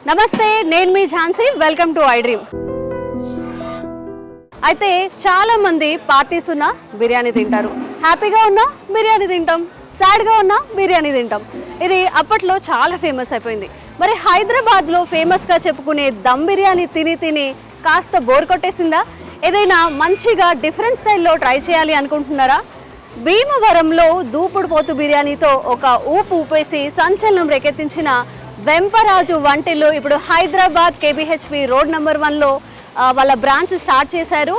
నమస్తే, నేను మీ Jhansi. Welcome to iDream. అయితే చాలా మంది పార్టీస్ ఉన్నా బిర్యానీ తింటారు, హ్యాపీగా ఉన్నా బిర్యానీ తింటాం, సాడ్గా ఉన్నా బిర్యానీ తింటాం. ఇది అప్పట్లో చాలా ఫేమస్ అయిపోయింది. మరి హైదరాబాద్లో ఫేమస్గా చెప్పుకునే దమ్ బిర్యానీ తిని తిని కాస్త బోర్ కొట్టేసిందా? ఏదైనా మంచిగా డిఫరెంట్ స్టైల్లో ట్రై చేయాలి అనుకుంటున్నారా? భీమవరంలో దూపుడు పోతు బిర్యానీతో ఒక ఊపేసి సంచలనం రేకెత్తించిన వెంపరాజు వంటిల్లు ఇప్పుడు హైదరాబాద్ కేబిహెచ్పి రోడ్ నెంబర్ 1లో వాళ్ళ బ్రాంచ్ స్టార్ట్ చేశారు.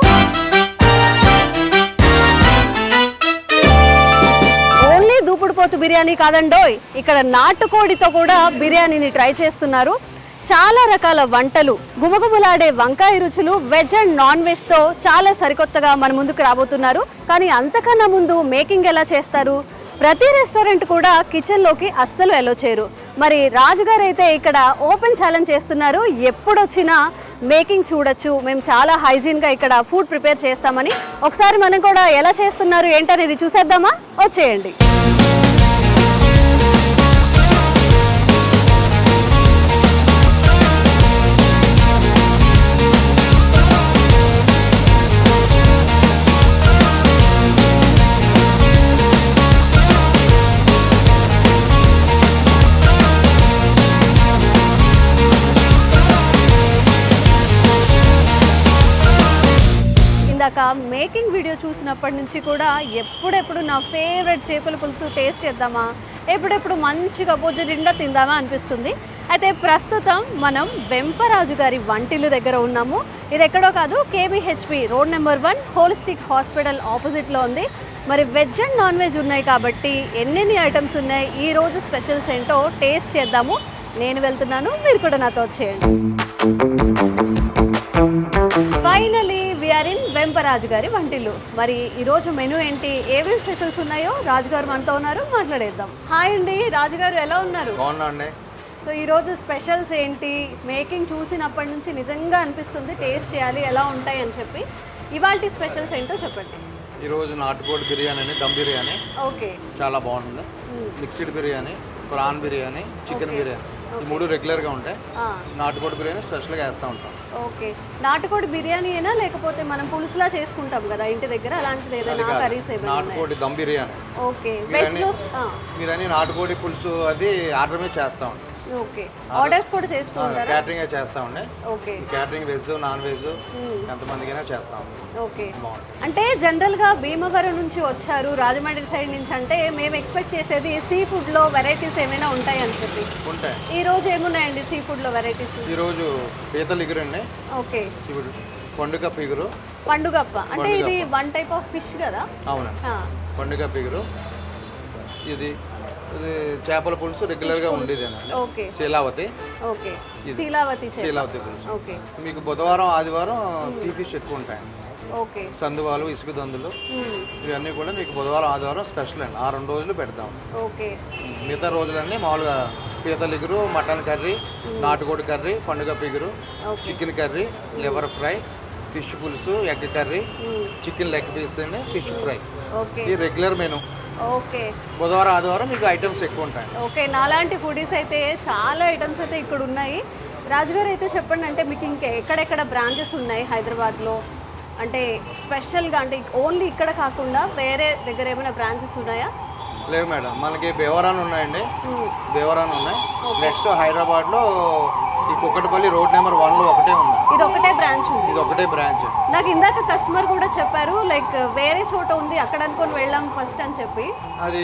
ఓన్లీ దూపుడు పోతు బిర్యానీ కాదండోయ్, ఇక్కడ నాటుకోడితో కూడా బిర్యానీని ట్రై చేస్తున్నారు. చాలా రకాల వంటలు, గుమగుమలాడే వంకాయ రుచులు, వెజ్ అండ్ నాన్ వెజ్తో చాలా సరికొత్తగా మన ముందుకు రాబోతున్నారు. కానీ అంతకన్నా ముందు మేకింగ్ ఎలా చేస్తారు? ప్రతి రెస్టారెంట్ కూడా కిచెన్లోకి అస్సలు ఎలో చేయరు. మరి రాజుగారు అయితే ఇక్కడ ఓపెన్ ఛాలెంజ్ చేస్తున్నారు. ఎప్పుడొచ్చినా మేకింగ్ చూడొచ్చు, మేము చాలా హైజీన్గా ఇక్కడ ఫుడ్ ప్రిపేర్ చేస్తామని. ఒకసారి మనం కూడా ఎలా చేస్తున్నారు ఏంటనేది చూసేద్దామా? వచ్చేయండి. మేకింగ్ వీడియో చూసినప్పటి నుంచి కూడా ఎప్పుడెప్పుడు నా ఫేవరెట్ చేపల పులుసు టేస్ట్ చేద్దామా, ఎప్పుడెప్పుడు మంచిగా బొజ్జు నిండా తిందామా అనిపిస్తుంది. అయితే ప్రస్తుతం మనం వెంపరాజు గారి వంటిల్లు దగ్గర ఉన్నాము. ఇది ఎక్కడో కాదు, KBHP road number 1 holistic hospital ఆపోజిట్లో ఉంది. మరి వెజ్ అండ్ నాన్ వెజ్ ఉన్నాయి కాబట్టి ఎన్నెన్ని ఐటమ్స్ ఉన్నాయి, ఈరోజు స్పెషల్స్ ఏంటో టేస్ట్ చేద్దాము. నేను వెళ్తున్నాను, మీరు కూడా నాతో వచ్చేయండి. ఫైనలీ వీఆర్ ఇన్ వెంపరాజు గారి వంటిల్లు. మరి ఈరోజు మెనూ ఏంటి, ఏమేమి స్పెషల్స్ ఉన్నాయో రాజుగారు మనతో ఉన్నారు, మాట్లాడేద్దాం. హాయ్ అండి, రాజుగారు ఎలా ఉన్నారు? సో ఈరోజు స్పెషల్స్ ఏంటి? మేకింగ్ చూసినప్పటి నుంచి నిజంగా అనిపిస్తుంది టేస్ట్ చేయాలి ఎలా ఉంటాయి అని చెప్పి. ఇవాళ స్పెషల్స్ ఏంటో చెప్పండి. ఈరోజు నాటుకోడి బిర్యానీ అని, దమ్ బిర్యానీ ఓకే చాలా బాగుంటుంది. Mixed biryani, prawn biryani, chicken biryani, ఈ మూడు రెగ్యులర్గా ఉంటాయి. నాటుకోడి బిర్యానీ స్పెషల్గా వేస్తూ ఉంటాం. ఓకే, నాటుకోడి బిర్యానీ అయినా లేకపోతే మనం పులుసులా చేసుకుంటాం కదా ఇంటి దగ్గర, అలాంటిది ఏదైనా కర్రీస్ ఏమైనా? నాటుకోడి దమ్ బిర్యానీ. ఓకే, వెజ్లో మీరని నాటుకోడి పులుసు అది ఆర్డర్ మీద చేస్తూ ఉంటాం. ఓకే, ఆర్డర్స్ కూడా చేస్తూ ఉంటారా? క్యాటరింగ్ చేస్తా ఉండే. Okay, catering veg non veg ఎంతమందికైనా చేస్తాం. ఓకే, అంటే జనరల్గా భీమవరం నుంచి వచ్చారు, రాజమండ్రి సైడ్ నుంచి, అంటే మేము ఎక్స్పెక్ట్ చేసేది సీ ఫుడ్లో వెరైటీస్ ఏమైనా ఉంటాయి అని చెప్పి. ఉంటాయి. ఈ రోజు ఏమున్నాయండి సీ ఫుడ్లో వెరైటీస్? ఈరోజు పీతల ఇగురు అండి. ఓకే, పండుగప్ప ఇగురు. పండుగప్ప అంటే ఇది 1 టైప్ ఆఫ్ ఫిష్ కదా? అవును, పండుగప్ప ఇగురు. ఇది చేపల పులుసు రెగ్యులర్గా ఉండేది. శీలావతి. ఓకే, శీలావతి పులుసు. మీకు బుధవారం ఆదివారం సీ ఫిష్ ఎక్కువ ఉంటాయి. ఓకే, సందువాలు, ఇసుక దందులు ఇవన్నీ కూడా మీకు బుధవారం ఆదివారం స్పెషల్ అండి. ఆ 2 రోజులు పెడతాం. ఓకే, మిగతా రోజులన్నీ మామూలుగా పీతల ఇగురు, మటన్ కర్రీ, నాటుకోడి కర్రీ, పండుగ పిగురు, chicken curry, liver fry, fish పులుసు, egg curry, chicken leg piece అండి, ఫిష్ ఫ్రై. ఈ రెగ్యులర్ మెనూ. ఓకే, బుధవారం ఆదివారం మీకు ఐటమ్స్ ఎక్కువ ఉంటాయి. ఓకే, నాలాంటి ఫుడీస్ అయితే చాలా ఐటమ్స్ అయితే ఇక్కడ ఉన్నాయి. రాజుగారు అయితే చెప్పండి, అంటే మీకు ఇంకా ఎక్కడెక్కడ బ్రాంచెస్ ఉన్నాయి హైదరాబాద్లో? అంటే స్పెషల్గా, అంటే ఓన్లీ ఇక్కడ కాకుండా వేరే దగ్గర ఏమైనా బ్రాంచెస్ ఉన్నాయా? లేవు మేడం, మనకి భీమవరం ఉన్నాయండి. భీమవరం ఉన్నాయి. నెక్స్ట్ హైదరాబాద్లో ఈ కుక్కటపల్లి రోడ్ నెంబర్ 1లో ఒకటే ఉంది. ఇది ఒకటే బ్రాంచ్ ఉంది? ఇది ఒకటే బ్రాంచ్. నాకు ఇందాక కస్టమర్ కూడా చెప్పారు, లైక్ వేరే చోట ఉంది అక్కడ అనుకొని వెళ్ళాం ఫస్ట్ అని చెప్పి. అది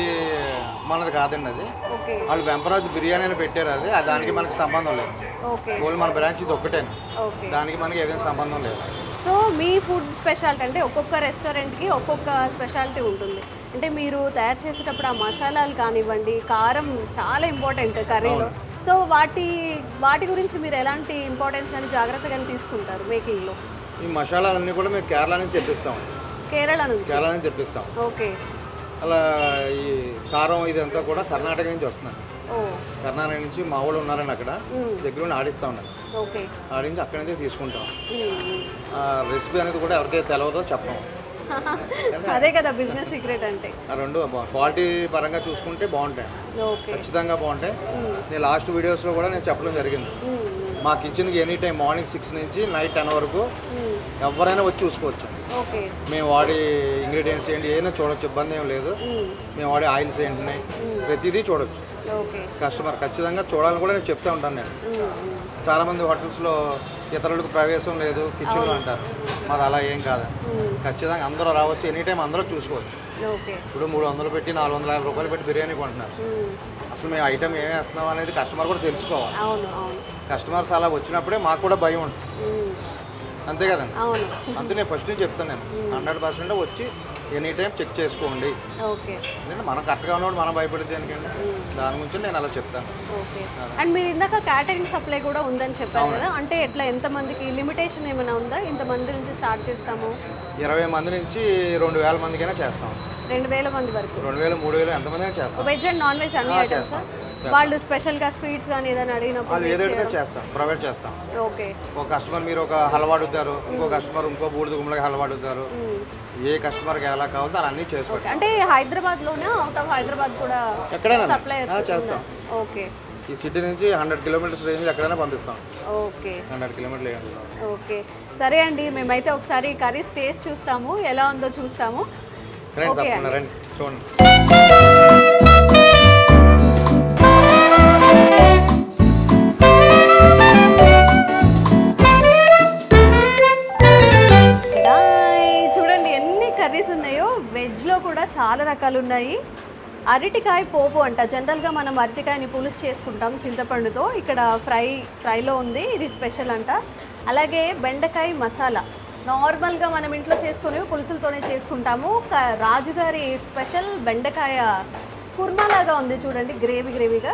మనది కాదండి, అది ఓకే, వాళ్ళు వెంపరాజు బిర్యానీ అని పెట్టారు. అది దానికి మనకి సంబంధం లేదు. ఓకే, ఓన్లీ మన బ్రాంచ్ ఇది ఒకటే. ఓకే, దానికి మనకి ఏదైనా సంబంధం లేదు. సో మీ ఫుడ్ స్పెషాలిటీ అంటే ఒక్కొక్క రెస్టారెంట్కి ఒక్కొక్క స్పెషాలిటీ ఉంటుంది. అంటే మీరు తయారు చేసేటప్పుడు ఆ మసాలాలు కానివ్వండి, కారం చాలా ఇంపార్టెంట్ కర్రీలో. సో వాటి గురించి మీరు ఎలాంటి ఇంపార్టెన్స్ కానీ జాగ్రత్తగా తీసుకుంటారు మేకింగ్లో? ఈ మసాలాలన్నీ కూడా మేము కేరళ నుంచి తెప్పిస్తాం. కేరళ నుంచి తెప్పిస్తాం. ఓకే, అలా ఈ కారం ఇదంతా కూడా కర్ణాటక నుంచి వస్తున్నాయి. కర్ణాటక నుంచి మా వాళ్ళు ఉన్నారని అక్కడ దగ్గర నుండి ఆడిస్తూ ఉన్నారు. ఆడించి అక్కడి నుంచి తీసుకుంటాం. రెసిపీ అనేది కూడా ఎవరికైతే తెలియదో చెప్పం. అదే కదా బిజినెస్ సీక్రెట్ అంటే. ఆ రెండు క్వాలిటీ పరంగా చూసుకుంటే బాగుంటాయి, ఖచ్చితంగా బాగుంటాయి. నేను లాస్ట్ వీడియోస్లో కూడా నేను చెప్పడం జరిగింది. మా కిచెన్కి ఎనీ టైం మార్నింగ్ 6 నుంచి నైట్ 10 వరకు ఎవరైనా వచ్చి చూసుకోవచ్చు. ఓకే. మేము వాడే ఇంగ్రీడియంట్స్ ఏంటి ఏదైనా చూడొచ్చు, ఇబ్బంది ఏం లేదు. మేము వాడే ఆయిల్స్ ఏంటి ప్రతిదీ చూడొచ్చు. ఓకే. కస్టమర్ ఖచ్చితంగా చూడాలని కూడా నేను చెప్తూ ఉంటాను. నేను చాలామంది హోటల్స్లో ఇతరులకు ప్రవేశం లేదు కిచెన్లో అంటారు, మాది అలా ఏం కాదు. ఖచ్చితంగా అందరూ రావచ్చు, ఎనీ టైం అందరూ చూసుకోవచ్చు. ఇప్పుడు 300 పెట్టి 450 రూపాయలు పెట్టి బిర్యానీ కొంటున్నారు. అసలు మేము ఐటమ్ ఏమి వేస్తున్నాం అనేది కస్టమర్ కూడా తెలుసుకోవాలి. కస్టమర్స్ అలా వచ్చినప్పుడే మాకు కూడా భయం ఉంటుంది, అంతే కదండి. అంతే నేను ఫస్ట్ నుంచి చెప్తాను, నేను 100% వచ్చి ఎనీ టైం చెక్ చేసుకోండి. ఎందుకంటే మనం కరెక్ట్గా ఉన్నప్పుడు మనం భయపడేది ఎందుకండి, దాని గురించి నేను అలా చెప్తాను. అండ్ మీరు ఇందాక క్యాటరింగ్ సప్లై కూడా ఉందని చెప్పారు కదా, అంటే ఎట్లా ఎంతమందికి లిమిటేషన్ ఏమైనా ఉందా? ఇంతమంది నుంచి స్టార్ట్ చేస్తాము? 20 మంది నుంచి 2000 మందికైనా చేస్తాం. 2000 మంది వరకు? 2000, 3000 ఎంతమంది చేస్తాం. వెజ్ అండ్ నాన్ వెజ్ అన్ని ఐటమ్స్? వాళ్ళు స్పెషల్గా స్వీట్స్ కానీ ఏదైనా అడిగినప్పుడు ఏదైతే చేస్తాం, ప్రొవైడ్ చేస్తాం. ఓకే. ఒక కస్టమర్ మీరు ఒక హల్వా అడుగుతారు, ఇంకో కస్టమర్ ఇంకో బూడిద గుమ్మడికి హల్వా అడుగుతారు. ఏ కస్టమర్కి ఎలా కావాలో అలా అన్నీ చేసుకోవచ్చు. అంటే హైదరాబాద్లోనే, అవుట్ ఆఫ్ హైదరాబాద్ కూడా ఎక్కడైనా సప్లై చేస్తాం. ఓకే. ఈ సిటీ నుంచి 100 కిలోమీటర్స్ రేంజ్లో ఎక్కడైనా పంపిస్తాం. ఓకే. 100 కిలోమీటర్లు. ఓకే, సరే అండి, మేమైతే ఒకసారి కర్రీస్ టేస్ట్ చూస్తాము, ఎలా ఉందో చూస్తాము. రండి తప్పకుండా రండి, చూడండి. చూడండి ఎన్ని కర్రీస్ ఉన్నాయో. వెజ్లో కూడా చాలా రకాలు ఉన్నాయి. అరటికాయ పోపు అంట. జనరల్గా మనం అరటికాయని పులుసు చేసుకుంటాం చింతపండుతో, ఇక్కడ ఫ్రైలో ఉంది, ఇది స్పెషల్ అంట. అలాగే బెండకాయ మసాలా, నార్మల్గా మనం ఇంట్లో చేసుకుని పులుసులతోనే చేసుకుంటాము. రాజుగారి స్పెషల్ బెండకాయ కుర్మాలాగా ఉంది చూడండి, గ్రేవీగా.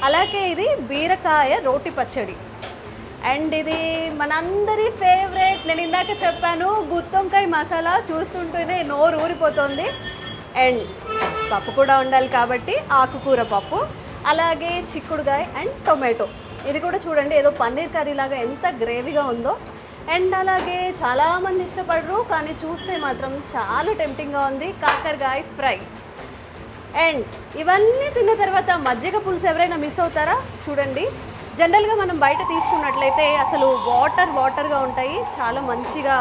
అలాగే ఇది బీరకాయ రోటి పచ్చడి. అండ్ ఇది మనందరి ఫేవరెట్, నేను ఇందాక చెప్పాను, గుత్తొంకాయ మసాలా. చూస్తుంటేనే నోరు ఊరిపోతుంది. అండ్ పప్పు కూడా ఉండాలి కాబట్టి ఆకుకూర పప్పు, అలాగే చిక్కుడుకాయ అండ్ టొమాటో. ఇది కూడా చూడండి ఏదో పన్నీర్ కర్రీ లాగా ఎంత గ్రేవీగా ఉందో. అండ్ అలాగే చాలామంది ఇష్టపడరు, కానీ చూస్తే మాత్రం చాలా టెంప్టింగ్గా ఉంది, కాకరకాయ ఫ్రై. అండ్ ఇవన్నీ తిన్న తర్వాత మజ్జిగ పులుసు ఎవరైనా మిస్ అవుతారా? చూడండి, జనరల్గా మనం బయట తీసుకున్నట్లయితే అసలు వాటర్గా ఉంటాయి, చాలా మంచిగా,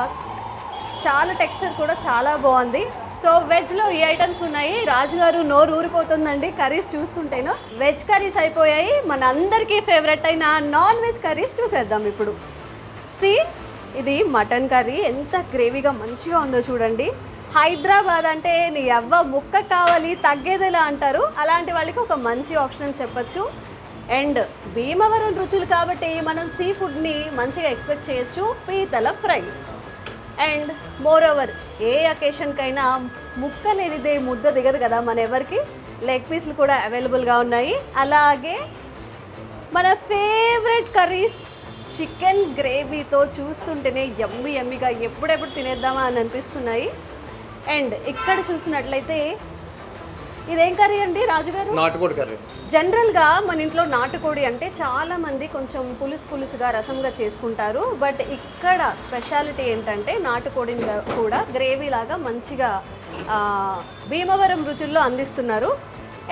చాలా టెక్స్చర్ కూడా చాలా బాగుంది. సో వెజ్లో ఈ ఐటమ్స్ ఉన్నాయి. రాజుగారు నోరు ఊరిపోతుందండి కర్రీస్ చూస్తుంటేనో. వెజ్ కర్రీస్ అయిపోయాయి, మన అందరికీ ఫేవరెట్ అయిన నాన్ వెజ్ కర్రీస్ చూసేద్దాం ఇప్పుడు. ఇది మటన్ కర్రీ, ఎంత గ్రేవీగా మంచిగా ఉందో చూడండి. హైదరాబాద్ అంటే నీ అవ్వ ముక్క కావాలి తగ్గేదేలా అంటారు, అలాంటి వాళ్ళకి ఒక మంచి ఆప్షన్ చెప్పచ్చు. అండ్ భీమవరం రుచులు కాబట్టి మనం సీ ఫుడ్ని మంచిగా ఎక్స్పెక్ట్ చేయొచ్చు. పీతల fry. And moreover a అకేషన్కైనా ముక్క లేనిదే ముద్ద దిగదు కదా మన ఎవరికి. లెగ్ పీస్లు కూడా అవైలబుల్గా ఉన్నాయి. అలాగే మన ఫేవరెట్ కర్రీస్ చికెన్ గ్రేవీతో చూస్తుంటేనే యమ్మీగా ఎప్పుడెప్పుడు తినేద్దామా అని అనిపిస్తున్నాయి. అండ్ ఇక్కడ చూసినట్లయితే ఇదేం కర్రీ అండి రాజుగారు? నాటుకోడి కర్రీ. జనరల్గా మన ఇంట్లో నాటుకోడి అంటే చాలామంది కొంచెం పులుసుగా రసంగా చేసుకుంటారు. బట్ ఇక్కడ స్పెషాలిటీ ఏంటంటే నాటుకోడిని కూడా గ్రేవీ లాగా మంచిగా భీమవరం రుచుల్లో అందిస్తున్నారు.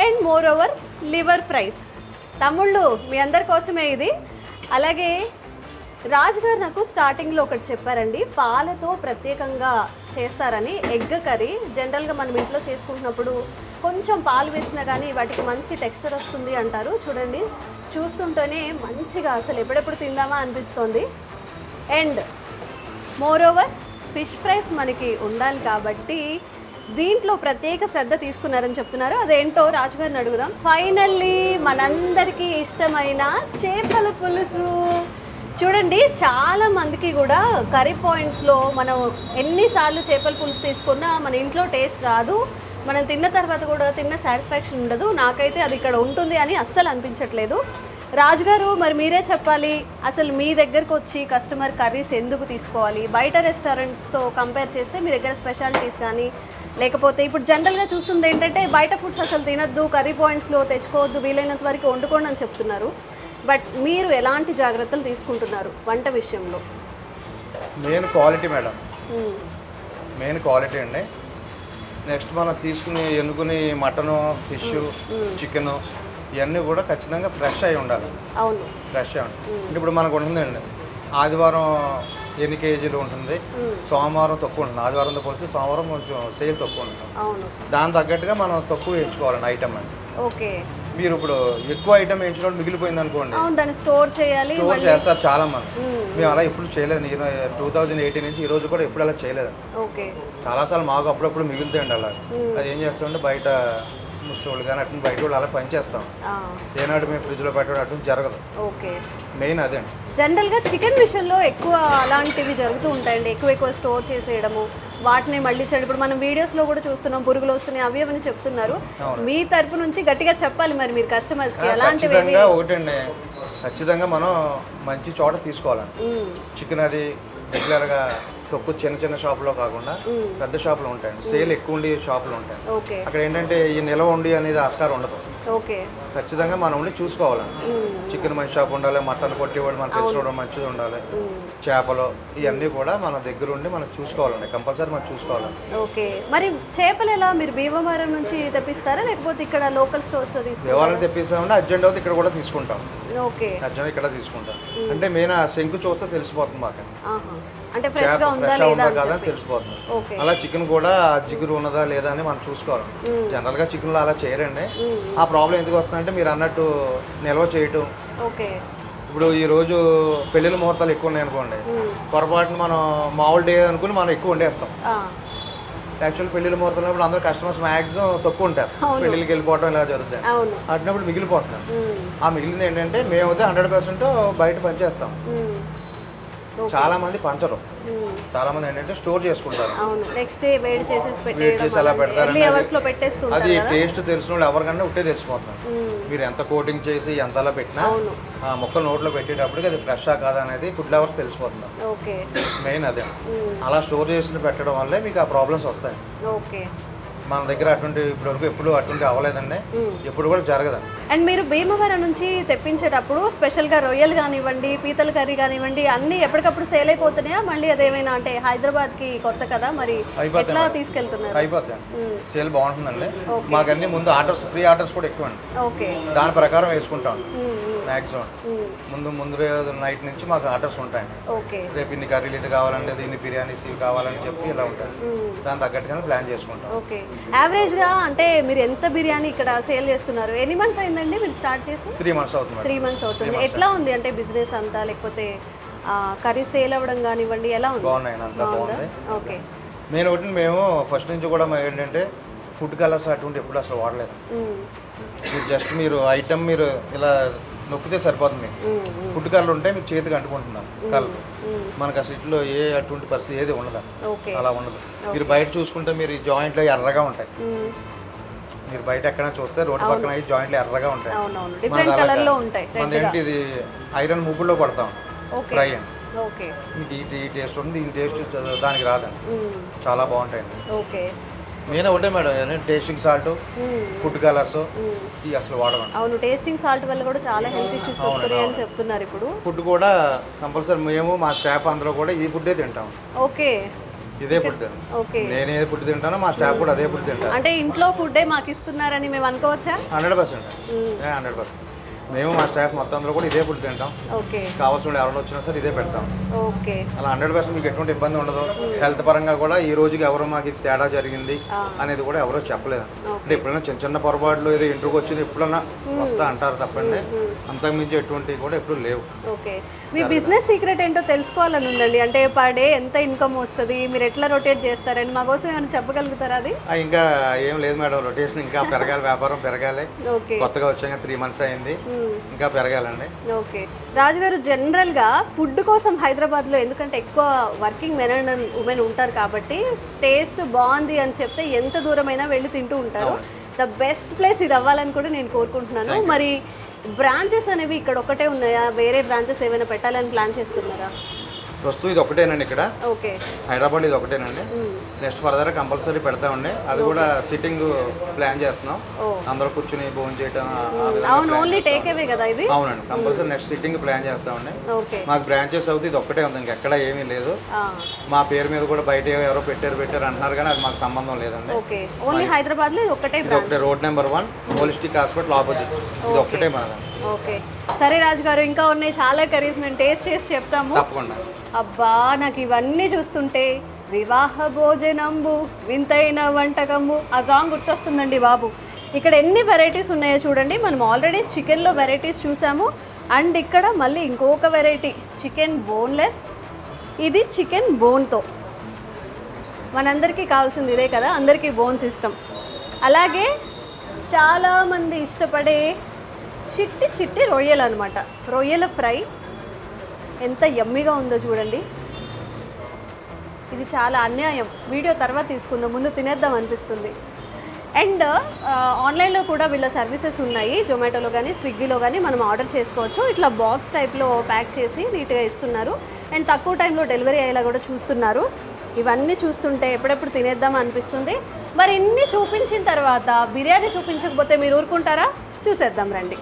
And more over liver fries. తమ్ముళ్ళు మీ అందరి కోసమే ఇది. అలాగే రాజుగారు నాకు స్టార్టింగ్లో ఒకటి చెప్పారండి, పాలతో ప్రత్యేకంగా చేస్తారని. ఎగ్ కర్రీ జనరల్గా మనం ఇంట్లో చేసుకుంటున్నప్పుడు కొంచెం పాలు వేసినా కానీ వాటికి మంచి టెక్స్చర్ వస్తుంది అంటారు. చూడండి, చూస్తుంటేనే మంచిగా అసలు ఎప్పుడెప్పుడు తిందామా అనిపిస్తుంది. And more over fish fries మనకి ఉండాలి కాబట్టి దీంట్లో ప్రత్యేక శ్రద్ధ తీసుకున్నారని చెప్తున్నారు. అదేంటో రాజుగారిని అడుగుదాం. ఫైనల్లీ మనందరికీ ఇష్టమైన చేపల పులుసు. చూడండి, చాలా మందికి కూడా కర్రీ పాయింట్స్లో మనం ఎన్నిసార్లు చేపల పులుసు తీసుకున్నా మన ఇంట్లో టేస్ట్ రాదు, మనం తిన్న తర్వాత కూడా తిన్న సాటిస్ఫాక్షన్ ఉండదు. నాకైతే అది ఇక్కడ ఉంటుంది అని అస్సలు అనిపించట్లేదు. రాజుగారు మరి మీరే చెప్పాలి, అసలు మీ దగ్గరకు వచ్చి కస్టమర్ కర్రీస్ ఎందుకు తీసుకోవాలి? బయట రెస్టారెంట్స్తో కంపేర్ చేస్తే మీ దగ్గర స్పెషాలిటీస్ కానీ, లేకపోతే ఇప్పుడు జనరల్గా చూస్తుంది ఏంటంటే బయట ఫుడ్స్ అసలు తినద్దు, కర్రీ పాయింట్స్లో తెచ్చుకోవద్దు, వీలైనంత వరకు వండుకోండి అని చెప్తున్నారు. బట్ మీరు ఎలాంటి జాగ్రత్తలు తీసుకుంటున్నారు వంట విషయంలో? Main quality madam, main quality అండి. నెక్స్ట్ మనం తీసుకుని ఎన్నుకుని మటను, ఫిష్, చికెను ఇవన్నీ కూడా ఖచ్చితంగా ఫ్రెష్ అయి ఉండాలి. అవును, ఫ్రెష్ అయి ఉండాలి. ఇప్పుడు మనకు ఉంటుందండి, ఆదివారం ఎన్ని కేజీలు ఉంటుంది, సోమవారం తక్కువ ఉంటుంది. ఆదివారంతో పోలిస్తే సోమవారం కొంచెం సేల్ తక్కువ ఉంటుంది. అవును, దాని తగ్గట్టుగా మనం తక్కువ వేయించుకోవాలండి ఐటమ్ అండి. ఓకే. మీరు ఇప్పుడు ఎక్కువ ఐటమ్ వేయించడం మిగిలిపోయింది అనుకోండి, అవును, దాన్ని స్టోర్ చేయాలి, స్టోర్ చేస్తారు చాలా మంది. మేము అలా ఎప్పుడు చేయలేదు. నేను 2018 నుంచి ఈ రోజు కూడా ఎప్పుడు అలా చేయలేదు. ఓకే. చాలాసార్లు మాకు అప్పుడప్పుడు మిగులుతాయండి అలా. అది ఏం చేస్తామంటే బయట ముస్టోళ్ళు కానీ అటు బయట వాళ్ళు అలా పనిచేస్తాం. ఏనాడు మేము ఫ్రిడ్జ్లో పెట్టడం అటు జరగదు. ఓకే. మెయిన్ అదే అండి. జనరల్గా చికెన్ విషయంలో ఎక్కువ అలాంటివి జరుగుతూ ఉంటాయండి. ఎక్కువ స్టోర్ చేసేయడము, వాటిని మళ్ళీ చెడు. ఇప్పుడు మనం వీడియోస్లో కూడా చూస్తున్నాం, పురుగులు వస్తున్నాయి అవి అని చెప్తున్నారు. మీ తరపు నుంచి గట్టిగా చెప్పాలి మరి మీరు కస్టమర్స్కి అలాంటివి. ఒకటండి, ఖచ్చితంగా మనం మంచి చోట తీసుకోవాలండి. చికెన్ అది రెగ్యులర్గా తక్కువ చిన్న చిన్న షాపులో కాకుండా పెద్ద షాపులు ఉంటాయండి, సేల్ ఎక్కువ ఉండి షాపులు ఉంటాయి. అక్కడ ఏంటంటే ఈ నిల్వ ఉండి అనేది ఆస్కారం ఉండదు. ఖచ్చితంగా మనం ఉండి చూసుకోవాలండి. చికెన్ మంచి షాప్ ఉండాలి, మటన్ కొట్టేవాడు మనకు తెలిసిన మంచిది ఉండాలి, చేపలు ఇవన్నీ కూడా మన దగ్గర ఉండి మనం చూసుకోవాలండి. కంపల్సరీ మనం చూసుకోవాలండి. ఓకే. మరి చేపలు ఎలా మీరు భీమవరం నుంచి తెప్పిస్తారా లేకపోతే ఇక్కడ లోకల్ స్టోర్స్ లో తీసుకుంటారా? భీమవరం తెప్పిస్తామంటే అర్జెంట్ అవుతుంది ఇక్కడ కూడా తీసుకుంటాం. ఓకే. అర్జెంట్ ఇక్కడ తీసుకుంటాం అంటే మెయిన్ శంకు చూస్తే తెలిసిపోతుంది మాకు, అంటే ఫ్రెష్ గా ఉందా లేదా కదా తెలిసిపోతుంది. అలా చికెన్ కూడా జిగురు ఉన్నదా లేదా అని మనం చూసుకోవాలి. జనరల్ గా చికెన్ లో అలా చేయరండి. ఆ ప్రాబ్లం ఎందుకు వస్తుందంటే మీరు అన్నట్టు నిల్వ చేయటం. ఇప్పుడు ఈ రోజు పెళ్లిళ్ళ ముహూర్తాలు ఎక్కువ ఉన్నాయి అనుకోండి, పొరపాటున మనం మామూలు డే అనుకుని మనం ఎక్కువ వండేస్తాం. యాక్చువల్ పెళ్లిళ్ళ ముహూర్తాలు ఉన్నప్పుడు అందరూ కస్టమర్స్ మ్యాక్సిమం తక్కువ ఉంటారు, పెళ్లికి వెళ్ళిపోవడం ఇలా జరుగుతుంది. అట్టినప్పుడు మిగిలిపోతున్నారు. ఆ మిగిలింది ఏంటంటే మేమైతే 100% బయట పనిచేస్తాం. చాలా మంది పంచరు, చాలా మంది ఏంటంటే స్టోర్ చేసుకుంటారు. నెక్స్ట్ డే వేడి చేసి అలా పెడతారు. అది టేస్ట్ తెలిసిన వాళ్ళు ఎవరికన్నా ఉంటే తెలిసిపోతున్నారు. మీరు ఎంత కోటింగ్ చేసి ఎంత అలా పెట్టినా ఆ మొక్క నోట్లో పెట్టేటప్పటికి అది ఫ్రెషా కాదా అనేది ఫుడ్ లవర్స్ తెలిసిపోతుంది. మెయిన్ అదే, అలా స్టోర్ చేసి పెట్టడం వల్లే మీకు ఆ ప్రాబ్లమ్స్ వస్తాయి. మన దగ్గర అటువంటి ఇప్పటివరకు ఎప్పుడు అటువంటి అవ్వలేదండి, ఎప్పుడు కూడా జరగదండి. అండ్ మీరు భీమవరం నుంచి తెప్పించేటప్పుడు స్పెషల్గా రొయ్యలు కానివ్వండి, పీతల కర్రీ కానివ్వండి అన్నీ ఎప్పటికప్పుడు సేల్ అయిపోతున్నాయా? మళ్ళీ అదేమైనా అంటే హైదరాబాద్కి కొత్త కదా, మరి ఎట్లా తీసుకెళ్తున్నారు? అయిపోతాయి, సేల్ బాగుంటుందండి. మాకన్నీ ముందు ఆర్డర్స్, ప్రీ ఆర్డర్స్ కూడా ఎక్కువ అండి. ఓకే. దాని ప్రకారం వేసుకుంటాం మ్యాక్సిమం. ముందు నైట్ నుంచి మాకు ఆర్డర్స్ ఉంటాయండి. రేపు ఇన్ని కర్రీలు ఇది కావాలంటే ఇన్ని బిర్యానీస్ ఇవి కావాలని చెప్పి ఇలా ఉంటాయి. దాని తగ్గట్టుగానే ప్లాన్ చేసుకుంటాం. ఓకే. యావరేజ్గా అంటే మీరు ఎంత బిర్యానీ ఇక్కడ సేల్ చేస్తున్నారు? ఎన్ని మంత్స్ అయిందండి మీరు స్టార్ట్ చేసి? 3 months అవుతుంది. 3 months అవుతుంది. ఎట్లా ఉంది అంటే బిజినెస్ అంతా, లేకపోతే కర్రీ సేల్ అవ్వడం కానివ్వండి ఎలా ఉంది? బాగున్నాయి, అంతా బాగుంది. ఓకే. మేము ఫస్ట్ నుంచి కూడా ఏంటంటే ఫుడ్ కలర్స్ అటువంటి ఎప్పుడు అసలు వాడలేదు. జస్ట్ మీరు ఐటమ్ మీరు ఇలా నొక్కితే సరిపోతుంది. ఫుడ్ కలర్ ఉంటే మీకు చేతికి అంటుకుంటున్నారు కలర్. మనకు అసలు ఇట్లో అటువంటి పరిస్థితి ఏది ఉండదు, అలా ఉండదు. మీరు బయట చూసుకుంటే మీరు ఈ జాయింట్లో ఎర్రగా ఉంటాయి. మీరు బయట ఎక్కడైనా చూస్తే రోడ్డు పక్కన ఈ జాయింట్లు ఎర్రగా ఉంటాయి. మనదేంటి ఇది ఐరన్ ముగ్గుల్లో కొడతాం ఫ్రై అండి. మీకు ఈ టేస్ట్ ఉంది, ఈ టేస్ట్ దానికి రాదండి. చాలా బాగుంటాయండి. మెయిన్ ఒకటే madam, tasting salt, food colours ఇవి అసలు వాడడం. అవును, టేస్టింగ్ సాల్ట్ వల్ల కూడా చాలా హెల్త్ ఇష్యూస్ వస్తున్నాయి అని చెప్తున్నారు. ఇప్పుడు ఫుడ్ కూడా కంపల్సరీ మేము మా స్టాఫ్ అందరూ కూడా ఈ ఫుడ్డే తింటాం. ఓకే. ఇదే ఫుడ్. నేను ఏ ఫుడ్ తింటానో మా స్టాఫ్ కూడా అదే ఫుడ్ తింటాను. అంటే ఇంట్లో ఫుడ్డే మాకు ఇస్తున్నారని మేము అనుకోవచ్చా? 100%. మేము మా స్టాఫ్ మొత్తం అందరూ కూడా ఇదే ఫుడ్ తింటాం. కావాల్సిన ఎవరు వచ్చినా సరే ఇదే పెడతాం. అలా 100% మీకు ఎటువంటి ఇబ్బంది ఉండదు. హెల్త్ పరంగా కూడా ఈ రోజుకి ఎవరు మాకు ఇది తేడా జరిగింది అనేది కూడా ఎవరో చెప్పలేదు. అంటే ఎప్పుడైనా చిన్న చిన్న పొరపాట్లు ఏదో ఇంటికి వచ్చింది ఎప్పుడన్నా వస్తా అంటారు తప్పండి, అంతకుమించి ఎటువంటివి కూడా ఎప్పుడు లేవు. మీ బిజినెస్ సీక్రెట్ ఏంటో తెలుసుకోవాలని ఉందండి. అంటే పర్ డే ఎంత ఇన్కమ్ వస్తుంది, మీరు ఎట్లా రొటేట్ చేస్తారని మా కోసం ఏమైనా చెప్పగలుగుతారా? అది ఇంకా ఏం లేదు మేడం, రొటేషన్ ఇంకా పెరగాలి, వ్యాపారం పెరగాలి. కొత్తగా వచ్చాక 3 months అయింది, ఇంకా పెరగాలండి. ఓకే. రాజుగారు, జనరల్గా ఫుడ్ కోసం హైదరాబాద్లో ఎందుకంటే ఎక్కువ వర్కింగ్ మెన్ అండ్ ఉమెన్ ఉంటారు కాబట్టి టేస్ట్ బాగుంది అని చెప్తే ఎంత దూరమైనా వెళ్ళి తింటూ ఉంటారు. ద బెస్ట్ ప్లేస్ ఇది అవ్వాలని కూడా నేను కోరుకుంటున్నాను. మరి బ్రాంచెస్ అనేవి ఇక్కడ ఒకటే ఉన్నాయా? వేరే బ్రాంచెస్ ఏమైనా పెట్టాలని ప్లాన్ చేస్తున్నారా? ప్రస్తుతం ఇది ఒకటేనండి ఇక్కడ ఓకే. హైదరాబాద్ ఇది ఒకటేనండి. నెక్స్ట్ ఫర్దర్ కంపల్సరీ పెడతామండి. అది కూడా సిట్టింగ్ ప్లాన్ చేస్తున్నాం, అందరూ కూర్చుని భోజనం చేయడం. అవును, ఓన్లీ టేక్ అవే కదా ఇది? అవునండి, కంపల్సరీ నెక్స్ట్ సిట్టింగ్ ప్లాన్ చేస్తామండి. మాకు బ్రాంచెస్ అవుతుంది, ఇది ఒక్కటే ఉంది, ఇంకెక్కడ ఏమీ లేదు. మా పేరు మీద కూడా బయట ఎవరో పెట్టారు అంటున్నారు, కానీ అది మాకు సంబంధం లేదండి. ఓన్లీ హైదరాబాద్ లో ఇది ఒకటే road number 1 holistic hospital opposite, ఇది ఒక్కటే మనది. ఓకే, సరే రాజు గారు, ఇంకా ఉన్నాయి చాలా కర్రీస్, మేము టేస్ట్ చేసి చెప్తాము. తప్పకుండా. అబ్బా, నాకు ఇవన్నీ చూస్తుంటే వివాహ భోజనంబు వింతైన వంటకము ఆ సాంగ్ గుర్తొస్తుందండి బాబు. ఇక్కడ ఎన్ని వెరైటీస్ ఉన్నాయో చూడండి. మనం ఆల్రెడీ చికెన్లో వెరైటీస్ చూసాము, అండ్ ఇక్కడ మళ్ళీ ఇంకొక వెరైటీ చికెన్ బోన్లెస్, ఇది చికెన్ బోన్తో. మనందరికీ కావాల్సింది ఇదే కదా, అందరికీ బోన్స్ ఇష్టం. అలాగే చాలామంది ఇష్టపడే చిట్టి చిట్టి రొయ్యలు అనమాట, రొయ్యల ఫ్రై ఎంత యమ్మీగా ఉందో చూడండి. ఇది చాలా అన్యాయం, వీడియో తర్వాత తీసుకుందాం, ముందు తినేద్దాం అనిపిస్తుంది. అండ్ ఆన్లైన్లో కూడా వీళ్ళ సర్వీసెస్ ఉన్నాయి, జొమాటోలో కానీ స్విగ్గీలో కానీ మనం ఆర్డర్ చేసుకోవచ్చు. ఇట్లా బాక్స్ టైప్లో ప్యాక్ చేసి నీట్గా ఇస్తున్నారు, అండ్ తక్కువ టైంలో డెలివరీ అయ్యేలా కూడా చూస్తున్నారు. ఇవన్నీ చూస్తుంటే ఎప్పుడెప్పుడు తినేద్దాం అనిపిస్తుంది. మరి ఇన్ని చూపించిన తర్వాత బిర్యానీ చూపించకపోతే మీరు ఊరుకుంటారా? చూసేద్దాం రండి.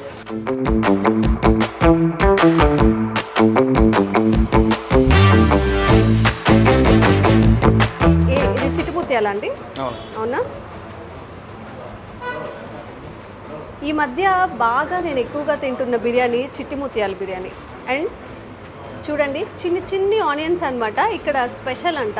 ఇది చిట్టుముత్యాలా అండి? అవునా? ఈ మధ్య బాగా నేను ఎక్కువగా తింటున్న బిర్యానీ చిట్టిముత్యాల బిర్యానీ. అండ్ చూడండి, చిన్ని చిన్ని ఆనియన్స్ అన్నమాట ఇక్కడ స్పెషల్ అంట.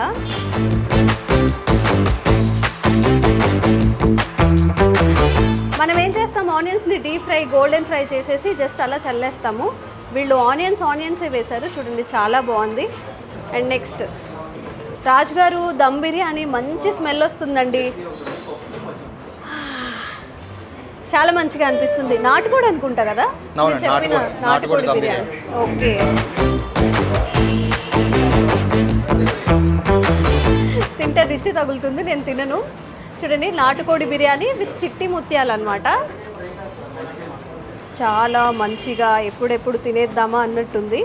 మనం ఏం చేస్తాం, ఆనియన్స్ని డీప్ ఫ్రై గోల్డెన్ ఫ్రై చేసేసి జస్ట్ అలా చల్లేస్తాము. వీళ్ళు ఆనియన్సే వేశారు, చూడండి చాలా బాగుంది. అండ్ నెక్స్ట్ రాజుగారు దమ్ బిర్యానీ, మంచి స్మెల్ వస్తుందండి, చాలా మంచిగా అనిపిస్తుంది. నాటుకోడి అనుకుంటా కదా చెప్పిన, నాటుకోడి బిర్యానీ. ఓకే, తింటే దిష్టి తగులుతుంది, నేను తినను. చూడండి, నాటుకోడి బిర్యానీ విత్ చిట్టి ముత్యాలు అనమాట. చాలా మంచిగా ఎప్పుడెప్పుడు తినేద్దామా అన్నట్టుంది.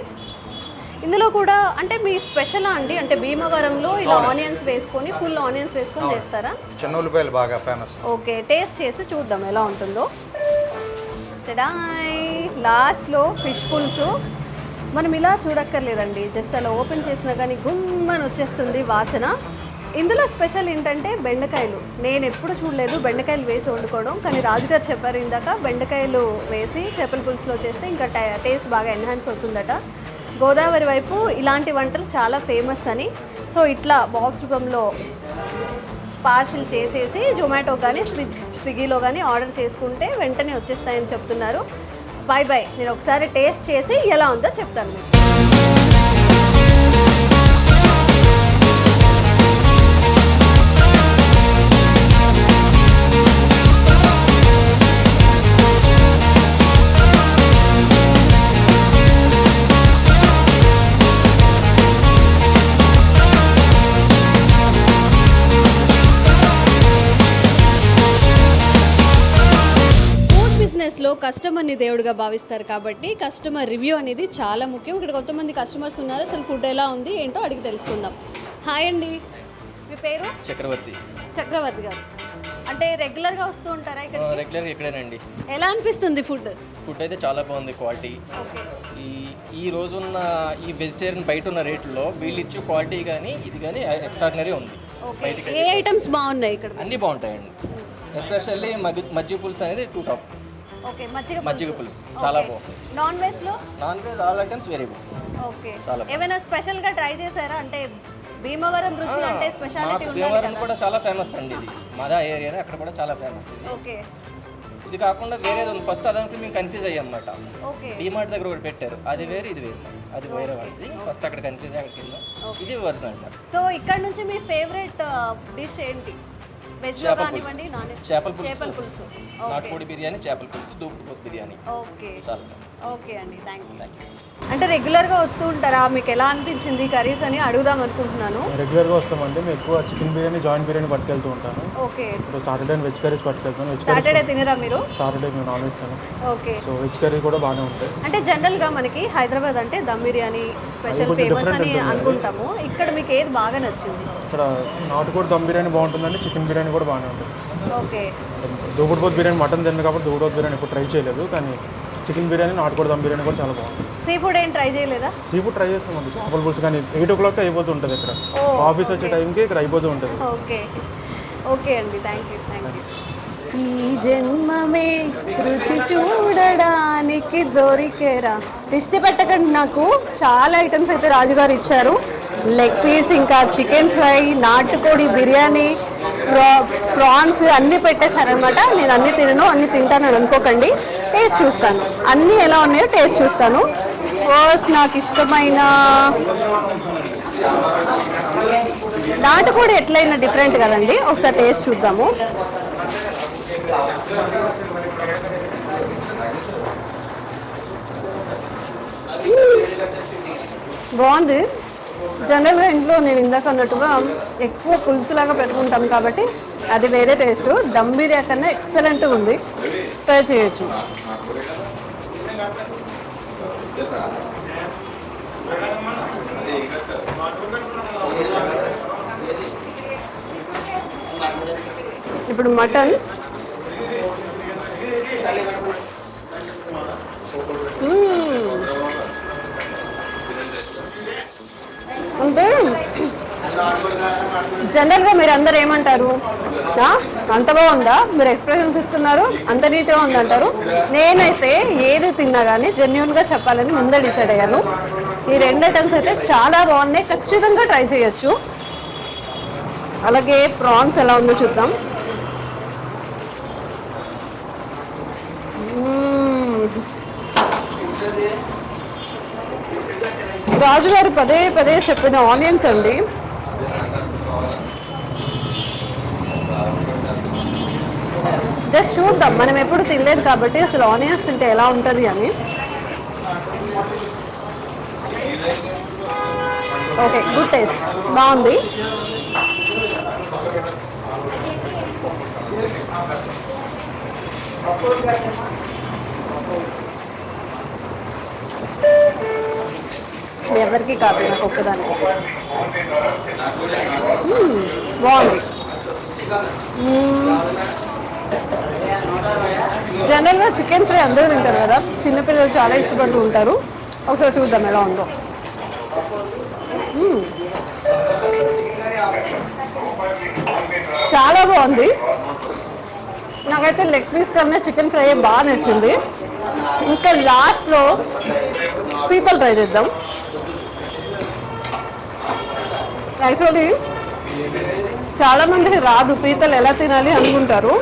ఇందులో కూడా అంటే మీ స్పెషల్ అండి, అంటే భీమవరంలో ఇలా ఆనియన్స్ వేసుకొని, ఫుల్ ఆనియన్స్ వేసుకొని చేస్తారా? చిన్న ఉల్లిపాయలు బాగా ఫేమస్. ఓకే, టేస్ట్ చేసి చూద్దాం ఎలా ఉంటుందో. లాస్ట్లో ఫిష్ పులుసు. మనం ఇలా చూడక్కర్లేదండి, జస్ట్ అలా ఓపెన్ చేసినా కానీ గుమ్మని వచ్చేస్తుంది వాసన. ఇందులో స్పెషల్ ఏంటంటే బెండకాయలు. నేను ఎప్పుడు చూడలేదు బెండకాయలు వేసి వండుకోవడం, కానీ రాజుగారు చెప్పారు ఇందాక బెండకాయలు వేసి చేపల పులుసులో చేస్తే ఇంకా టేస్ట్ బాగా ఎన్హాన్స్ అవుతుందట. గోదావరి వైపు ఇలాంటి వంటలు చాలా ఫేమస్ అని. సో ఇట్లా బాక్స్ రూపంలో పార్సిల్ చేసేసి జొమాటో కానీ స్విగ్గీలో కానీ ఆర్డర్ చేసుకుంటే వెంటనే వచ్చేస్తాయని చెప్తున్నారు. బై బై, నేను ఒకసారి టేస్ట్ చేసి ఎలా ఉందో చెప్తాను మీకు. లో కస్టమర్ని దేవుడిగా భావిస్తారు కాబట్టి కస్టమర్ రివ్యూ అనేది చాలా ముఖ్యం. ఇక్కడ కొంతమంది కస్టమర్స్ ఉన్నారు, అసలు ఫుడ్ ఎలా ఉంది ఏంటో అడిగి తెలుసుకుందాం. హాయ్ అండి, మీ పేరు? చక్రవర్తి గారు. అంటే రెగ్యులర్గా వస్తూ ఉంటారా ఇక్కడ? రెగ్యులర్గా ఇక్కడేనండి. ఎలా అనిపిస్తుంది ఫుడ్? ఫుడ్ అయితే చాలా బాగుంది, క్వాలిటీ. ఈ రోజున్న ఈ వెజిటేరియన్ బయట ఉన్న రేట్లో వీళ్ళు ఇచ్చే క్వాలిటీ కానీ ఇది కానీ ఎక్స్ట్రాడినరీ ఉంది. ఏ ఐటమ్స్ బాగున్నాయి ఇక్కడ? అన్నీ బాగుంటాయండి, ఎస్పెషల్లీ మజ్జిగ పులుసు అనేది టాప్. ఓకే, మజ్జిగ పులుసు చాలా బాగుంది. నాన్ వెజ్లో? Non veg all items very good. Okay, ఏమైనా స్పెషల్గా ట్రై చేశారా? అంటే భీమవరం రుచి అంటే స్పెషాలిటీ ఉండాలి కదా. భీమవరం కూడా చాలా ఫేమస్ అండి, ఇది మాదా ఏరియానే, అక్కడ కూడా చాలా ఫేమస్. ఓకే, ఇది కాకుండా వేరేది ఉంది. ఫస్ట్ అదానికి మేము కన్ఫ్యూజ్ అయ్యామన్నమాట. డిమార్ట్ దగ్గర ఒకటి పెట్టారు, అది వేరు ఇది వేరు, అది వేరే వాళ్ళది. ఫస్ట్ అక్కడ కన్ఫ్యూజ్ అయ్యి ఇది వర్షన్ అనమాట. సో ఇక్కడ నుంచి మీ ఫేవరెట్ డిష్ ఏంటి? చేపల పులుసు, నాటుకోడి బిర్యానీ, చేపల పులుసు, దూపుడు బిర్యానీ. ఓకే, చాలా ఓకే అండి, థ్యాంక్ యూ. అంటే రెగ్యులర్గా వస్తూ ఉంటారా? మీకు ఎలా అనిపించింది కర్రీస్ అని అడుగుదాం అనుకుంటున్నాను. రెగ్యులర్గా వస్తామండి. మేము ఎక్కువ చికెన్ బిర్యానీ, జాయింట్ బిర్యానీ పట్టుకెళ్తూ ఉంటాను. ఓకే. ఇప్పుడు సాటర్డే వెజ్ కర్రీస్ పట్టుకెళ్తాను. సాటర్డే తినరా మీరు? సాటర్డే మేము నాన్ వెజ్ తినాం. ఓకే. సో వెజ్ కర్రీ కూడా బాగానే ఉంటాయి. అంటే జనరల్గా మనకి హైదరాబాద్ అంటే దమ్ బిర్యానీ స్పెషల్ ఫేమస్ అని అనుకుంటాము. ఇక్కడ మీకు ఏది బాగా నచ్చింది? ఇక్కడ నాటుకోడి దమ్ బిర్యానీ బాగుంటుందండి. చికెన్ బిర్యానీ కూడా బాగానే ఉంటుంది. ఓకే. దూపుడుపోతు బిర్యానీ మటన్ తిన్నాను కాబట్టి దూపుడుపోతు బిర్యానీ ఎప్పుడు ట్రై చేయలేదు, కానీ చికెన్ బిర్యానీ, నాటుకోడి దమ్ బిర్యానీ కూడా చాలా బాగుంటుంది. సీ ఫుడ్ ఏం ట్రై చేయలేదా? సీ ఫుడ్ ట్రై చేస్తామండి. చేపల పులుసు కానీ 8 o'clock అయిపోతూ ఉంటుంది. ఇక్కడ ఆఫీస్ వచ్చే టైంకి ఇక్కడ అయిపోతూ ఉంటుంది. ఓకే. ఓకే అండి, థ్యాంక్ యూ. ఈ జన్మమే రుచి చూడడానికి దొరికేరా. దిష్టి పెట్టకండి, నాకు చాలా ఐటమ్స్ అయితే రాజుగారు ఇచ్చారు. లెగ్ పీస్, ఇంకా చికెన్ ఫ్రై, నాటుకోడి బిర్యానీ, ప్రాన్స్ అన్నీ పెట్టేశారనమాట. నేను అన్నీ తినను, అన్నీ తింటానని అనుకోకండి. టేస్ట్ చూస్తాను, అన్నీ ఎలా ఉన్నాయో టేస్ట్ చూస్తాను. ఫస్ట్ నాకు ఇష్టమైన నాటుకోడి ఎట్లయినా డిఫరెంట్ కదండి, ఒకసారి టేస్ట్ చూద్దాము. బాగుంది. జనరల్గా ఇంట్లో నేను ఇందాక అన్నట్టుగా ఎక్కువ పులుసులాగా పెట్టుకుంటాం కాబట్టి అది వేరే టేస్ట్. దమ్ బిర్యానీ కన్నా ఎక్సలెంట్గా ఉంది, ట్రై చేయొచ్చు. ఇప్పుడు మటన్ అంటే జనరల్గా మీరు అందరు ఏమంటారు, అంత బాగుందా, మీరు ఎక్స్ప్రెషన్స్ ఇస్తున్నారు, అంత నీట్గా ఉందంటారు. నేనైతే ఏది తిన్నా కానీ జెన్యున్గా చెప్పాలని ముందే డిసైడ్ అయ్యాను. ఈ 2 ఐటమ్స్ అయితే చాలా బాగున్నాయి, ఖచ్చితంగా ట్రై చేయొచ్చు. అలాగే ప్రాన్స్ ఎలా ఉందో చూద్దాం. రాజుగారు పదే పదే చెప్పిన ఆనియన్స్ అండి. జస్ట్ చూద్దాం, మనం ఎప్పుడు తినలేదు కాబట్టి అసలు ఆనియన్స్ తింటే ఎలా ఉంటుంది అని. ఓకే, గుడ్ టేస్ట్, బాగుంది. ఎవరికి కాదు, నాకు ఒక్కదానికి. బాగుంది. జనరల్గా చికెన్ ఫ్రై అందరూ తింటారు కదా, చిన్నపిల్లలు చాలా ఇష్టపడుతూ ఉంటారు. ఒకసారి చూద్దాం ఎలా ఉందో. చాలా బాగుంది. నాకైతే లెగ్ పీస్ కన్నా చికెన్ ఫ్రై బాగా నచ్చింది. ఇంకా లాస్ట్లో పీతలు ట్రై చేద్దాం. యాక్చువల్లీ చాలామందికి రాదు పీతలు ఎలా తినాలి అనుకుంటారు.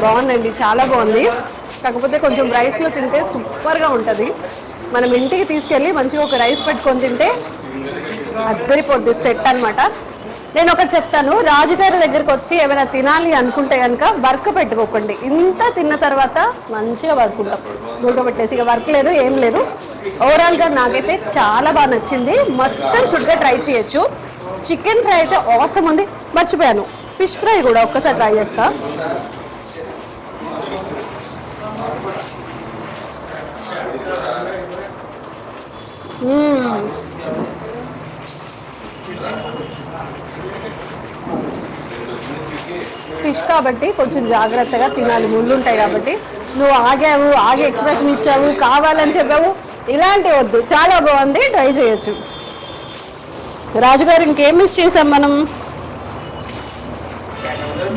బాగుందండి, చాలా బాగుంది. కాకపోతే కొంచెం రైస్లో తింటే సూపర్గా ఉంటుంది. మనం ఇంటికి తీసుకెళ్ళి మంచిగా ఒక రైస్ పెట్టుకొని తింటే అద్దరిపోద్ది సెట్ అనమాట. నేను ఒకటి చెప్తాను, రాజుగారి దగ్గరికి వచ్చి ఏమైనా తినాలి అనుకుంటే కనుక వర్క్ పెట్టుకోకండి. ఇంత తిన్న తర్వాత మంచిగా పడుకుంటాం, గుడ్డబెట్టేసి. ఇక వర్క్ లేదు, ఏం లేదు. ఓవరాల్గా నాకైతే చాలా బాగా నచ్చింది. మస్ట్ అండ్ షుడ్గా ట్రై చేయొచ్చు. చికెన్ ఫ్రై అయితే ఆసమ్ ఉంది. మర్చిపోయాను, ఫిష్ ఫ్రై కూడా ఒక్కసారి ట్రై చేస్తా. ఫిష్ కాబట్టి కొంచెం జాగ్రత్తగా తినాలి, ముళ్ళు ఉంటాయి కాబట్టి. నువ్వు ఆగే ఎక్స్ప్రెషన్ ఇచ్చావు, కావాలని చెప్పావు, ఇలాంటివి వద్దు. చాలా బాగుంది, ట్రై చేయొచ్చు. రాజుగారు ఇంకేం మిస్ చేసాం మనం?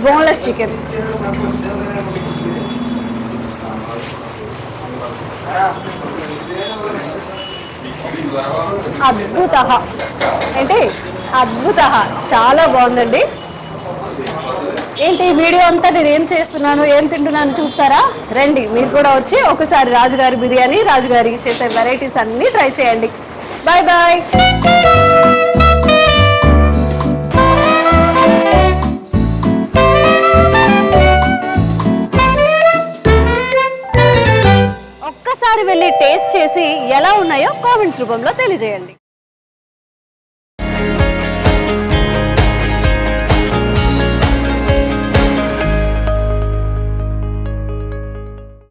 Boneless chicken. అద్భుత ఏంటి అద్భుత, చాలా బాగుందండి. ఏంటి వీడియో అంతా నేను ఏం చేస్తున్నాను ఏం తింటున్నాను చూస్తారా? రండి మీరు కూడా వచ్చి ఒకసారి రాజుగారి బిర్యానీ, రాజుగారికి చేసే వెరైటీస్ అన్నీ ట్రై చేయండి. Bye bye. ఒక్కసారి వెళ్ళి టేస్ట్ చేసి ఎలా ఉన్నాయో కామెంట్స్ రూపంలో తెలియజేయండి.